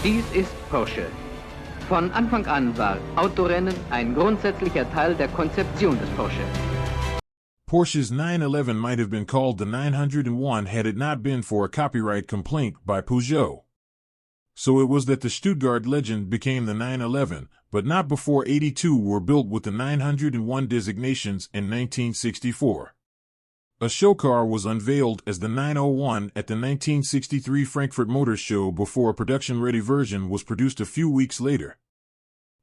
Dies ist Porsche. Von Anfang an war Autorennen ein grundsätzlicher Teil der Konzeption des Porsche. Porsche's 911 might have been called the 901 had it not been for a copyright complaint by Peugeot. So it was that the Stuttgart legend became the 911, but not before 82 were built with the 901 designations in 1964. A show car was unveiled as the 901 at the 1963 Frankfurt Motor Show before a production-ready version was produced a few weeks later.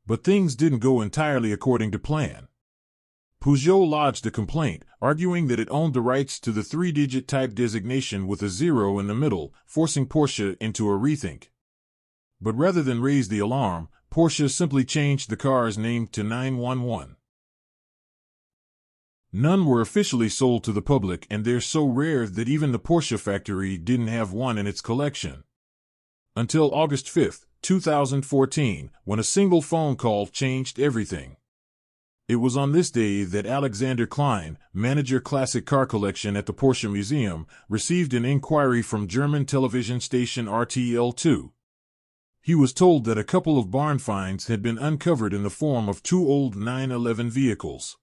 But things didn't go entirely according to plan. Peugeot lodged a complaint, arguing that it owned the rights to the three-digit type designation with a zero in the middle, forcing Porsche into a rethink. But rather than raise the alarm, Porsche simply changed the car's name to 911. None were officially sold to the public, and they're so rare that even the Porsche factory didn't have one in its collection. Until August 5, 2014, when a single phone call changed everything. It was on this day that Alexander Klein, manager classic car collection at the Porsche Museum, received an inquiry from German television station RTL2. He was told that a couple of barn finds had been uncovered in the form of two old 911 vehicles.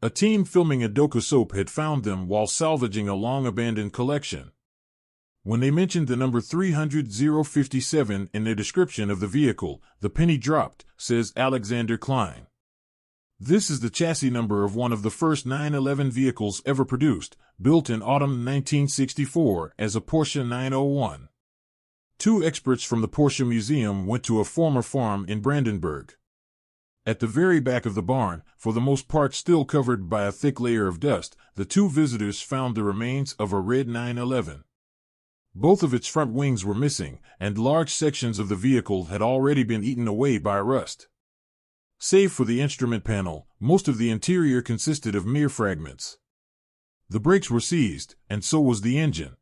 A team filming a docu-soap had found them while salvaging a long-abandoned collection. When they mentioned the number 300,057 in their description of the vehicle, the penny dropped, says Alexander Klein. This is the chassis number of one of the first 911 vehicles ever produced, built in autumn 1964 as a Porsche 901. Two experts from the Porsche Museum went to a former farm in Brandenburg. At the very back of the barn, for the most part still covered by a thick layer of dust, the two visitors found the remains of a red 911. Both of its front wings were missing, and large sections of the vehicle had already been eaten away by rust. Save for the instrument panel, most of the interior consisted of mere fragments. The brakes were seized, and so was the engine.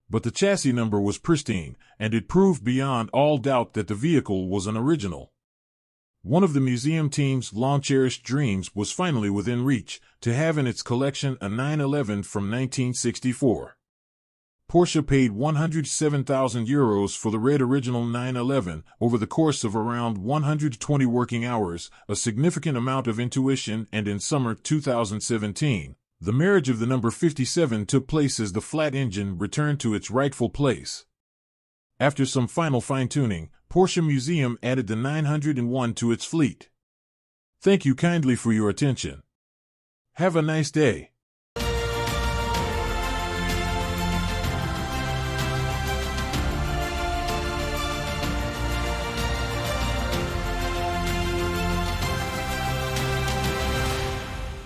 But the chassis number was pristine, and it proved beyond all doubt that the vehicle was an original. One of the museum team's long-cherished dreams was finally within reach, to have in its collection a 911 from 1964. Porsche paid €107,000 for the red original 911 over the course of around 120 working hours, a significant amount of intuition, and in summer 2017, the marriage of the number 57 took place as the flat engine returned to its rightful place. After some final fine-tuning, Porsche Museum added the 901 to its fleet. Thank you kindly for your attention. Have a nice day.